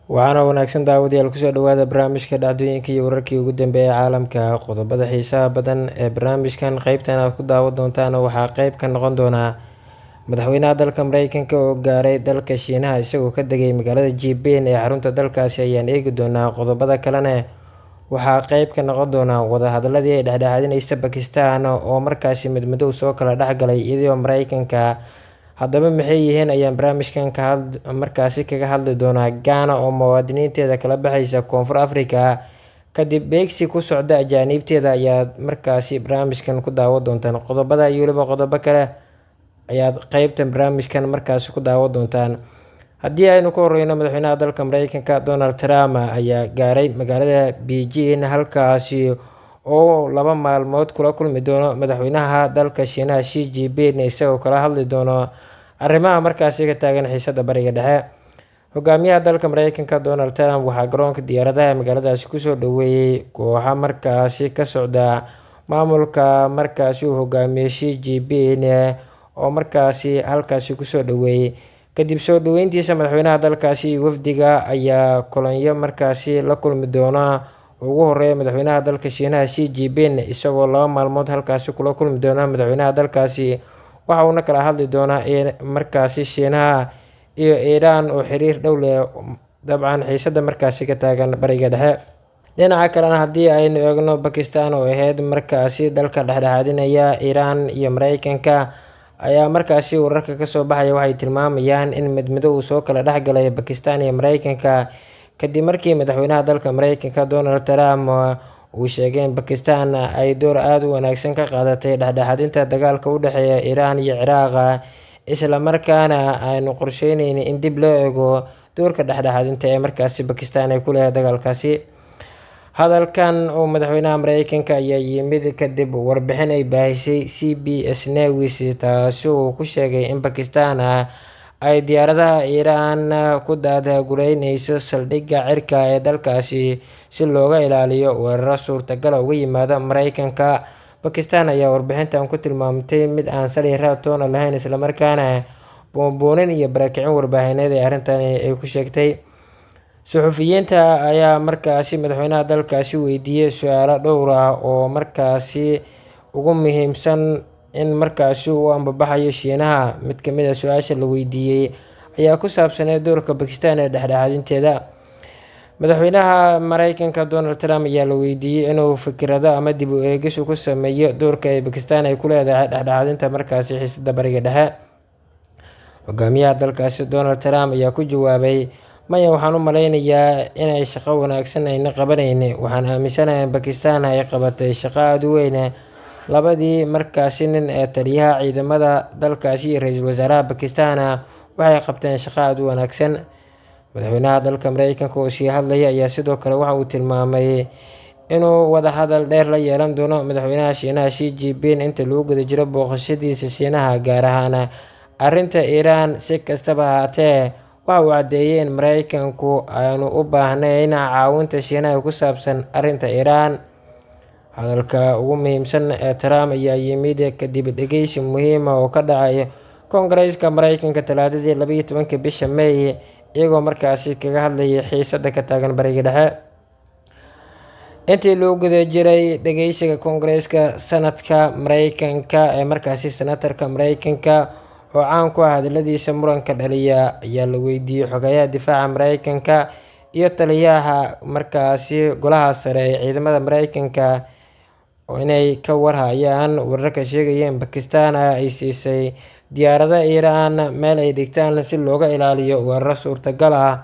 Waxaana wanaagsan daawadayaal kusoo dhawaada barnaamijka dhacdooyinka iyo wararkii ugu dambeeyay caalamka. Qodobada xiisaha badan ee barnaamijkan qaybtan aad ku daawan doontaan waxaa qayb ka noqon doona madaxweynaha dalka Mareykanka oo gaaray dalka Shiinaha isagoo ka degay magaalada Jibein ee xarunta dalkaasi ayaan eegi doonaa. Qodobada kalena waxaa qayb ka noqon doona wadahadaladii ay dhexdhexaadinaysa Pakistan oo markaasi midmadow soo kala dhexgalay iyadoo Mareykanka. Haddaba maxay yihiin ayaan barnaamijkan markaasi kaga hadli doonaa. Ghana oo muwaadiniinteeda kala baxaysa Koonfur Afrika kadib beegsi ku socda ajaanibteeda ayaad markaasi barnaamijkan ku daawan doontaan. Qodobada iyo weliba qodobo kale ayaad qaybtan barnaamijkan markaasi ku daawan doontaan. Haddii aynu ku horeyno, madaxweynaha dalka Mareykanka Donald Trump ayaa gaaray magaalada Beijing halkaasi oo 2 maalmood kula kulmi doono madaxweynaha dalka Shiinaha Xi Jinping isagoo kala hadli doono arrimaha markaasi ka taagan xiisadda Bariga Dhexe. Hogaamiyaha dalka Mareykanka Donald Trump waxaa garoonka diyaaradaha magaaladaasi kusoo dhaweeyay kooxo markaasi ka socda maamulka markaasi uu hogaamiyo Xi Jinping oo markaasi halkaasi kusoo dhaweeyay. Kadib soo dhaweyntiisa, madaxweynaha dalkaasi iyo wafdiga ayaa kulanyo markaasi la kulmi doona ugu horeeya madaxweynaha dalka Shiinaha Xi Jinping isagoo 2 maalmood halkaasi kula kulmi doona madaxweynaha dalkaasi. Waxa uuna kala hadli doonaa markaasi Shiinaha iyo Iran oo xiriir dhow leh, dabcan xiisadda markaasi ka taagan Bariga Dhexe. Dhinaca kalena, haddii aynu eegno, Pakistan oo ahayd markaasi dalka dhexdhexaadinaya Iran iyo Mareykanka ayaa markaasi wararka ka soo baxaya waxay tilmaamayaan in midmadow soo kala dhexgalay Pakistan iyo Mareykanka kadib markii madaxweynaha dalka Mareykanka Donald Trump uu sheegay in Pakistan ay door aad u wanaagsan ka qaadatay dhexdhexaadinta dagaalka u dhexeeya Iran iyo Ciraaq, isla markaana aanu qorsheyneynin in dib loo eego doorka dhexdhexaadinta ee markaasi Pakistan ay ku leedahay dagaalkaasi. Hadalkan oo madaxweynaha Mareykanka ayaa yimid kadib warbixin ay baahisay CBS News taasoo ku sheegay in Pakistan ay diyaaradaha Iran ku daadgureynayso saldhigga cirka ee dalkaasi si looga ilaaliyo weeraro suurtagal uga yimaada Mareykanka. Pakistan ayaa warbixintan ku tilmaamtay mid aan sal iyo raad toona lahayn, isla markaana buunbuunin iyo barakicin warbaahineed ee arrintani ay ku sheegtay. Suxufiyiinta ayaa markaasi madaxweynaha dalkaasi weydiiyay su'aalo dhowr ah oo markaasi ugu muhiimsan in markaasi uu ambabaxayo Shiinaha. Mid ka mid ah su'aasha la weydiiyay ayaa ku saabsaneyd doorka Pakistan ee dhexdhexaadinteeda. Madaxweynaha Mareykanka Donald Trump ayaa la weydiiyay inuu fikrado ama dib u eegis ku sameeyo doorka ay Pakistan ay ku leedahay dhexdhexaadinta markaasi xiisadda Bariga Dhexe. Hogaamiyaha dalkaasi Donald Trump ayaa ku jawaabay, maya, waxaan u maleynayaa inay shaqo wanaagsan ayna qabanaynin. Waxaan aaminsanahay in Pakistan ay qabatay shaqo aad u weyn. Labadii markaasi nin ee taliyaha ciidamada dalkaasi iyo ra'iisul wasaaraha Pakistan waxay qabteen shaqo aad u wanaagsan. Madaxweynaha dalka Mareykanka oo sii hadlaya ayaa sidoo kale waxa uu tilmaamay inuu wadahadal dheer la yeelan doono madaxweynaha Shiinaha Xi Jinping inta lagu guda jiro booqashadiisa Shiinaha, gaar ahaan arrinta Iran. Si kastaba ha ahaatee, waxa uu caddeeyay in Mareykanku aanu u baahnayn caawinta Shiinaha ee ku saabsan arrinta Iran. Hadalka ugu muhiimsan ee Trump ayaa yimid kadib dhageysi muhiim ah oo ka dhacay Koongareeska Mareykanka Talaadadii 12 bisha May, iyagoo markaasi kaga hadlayay xiisadda ka taagan Bariga Dhexe. Intii lagu guda jiray dhageysiga Koongareeska, sanadka Mareykanka ee markaasi senatarka Mareykanka oo caan ku ah hadaladiisa muranka dhaliya ayaa la weydiiyay xogayaha difaaca Mareykanka iyo taliyaha markaasi golaha sare ee ciidamada Mareykanka inay ka warhayaan wararka sheegaya in Pakistan ay siisay diyaaradaha Iran meel ay dhigtaan si looga ilaaliyo weeraro suurtagal ah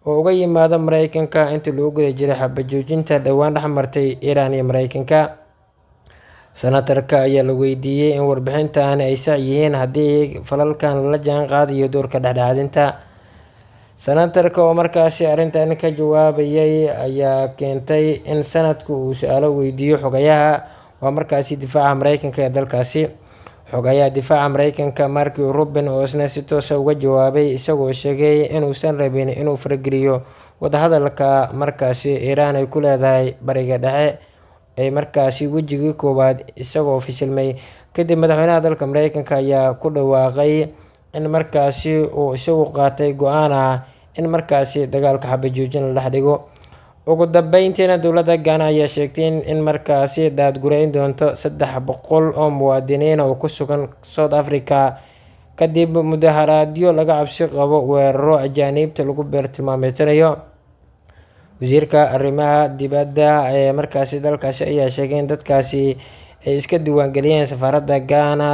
oo uga yimaada Mareykanka intii lagu guda jiray xabad joojinta dhowaan dhexmartay Iran iyo Mareykanka. Senatarka ayaa la weydiiyay in warbixintan ay sax yihiin haddii falalkan la jaan qaadayo doorka dhexdhexaadinta. Senatarka oo markaasi arrintan ka jawaabayay ayaa keentay in sanadku uu su'aalo weydiiyo xogayaha markaasi difaaca Mareykanka ee dalkaasi. Xogayaha difaaca Mareykanka Mark Rubin oo isna si toos ah uga jawaabay isagoo sheegay inuusan rabin inuu farageliyo wadahadalka markaasi Iran ay ku leedahay Bariga Dhexe ee markaasi wejigii koowaad isagoo fashilmay. Kadib, madaxweynaha dalka Mareykanka ayaa ku dhawaaqay in markaasi uu isagu qaatay go'aan ah in markaasi dagaalka xabajoojin la dhex dhigo. Ugu dambeyntiina dowladda Ghana ayaa sheegtay in markaasi daadgureyn doonto 300 oo muwaadiniin oo ku sugan South Africa kadib mudaharaadyo laga cabsi qabo weeraro ajaanibta lagu beertilmaameedsanayo. Wasiirka arrimaha dibadda ee markaasi dalkaasi ayaa sheegay in dadkaasi ay iska diiwaangeliyeen safaaradda Ghana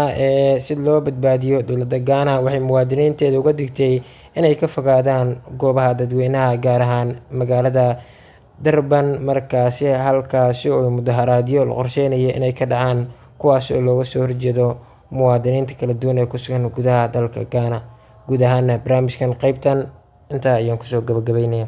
si loo badbaadiyo. Dowladda Ghana waxay muwaadiniinteeda uga digtay inay ka fogaadaan goobaha dadweynaha, gaar ahaan magaalada Durban markaasi halkaasi oo mudaharaadyo la qorsheynayo inay ka dhacaan, kuwaas oo looga soo horjeedo muwaadiniinta kala duwan ee ku sugan gudaha dalka Ghana. Guud ahaan barnaamijkan qaybtan intaa ayaan kusoo gabagabeynaya.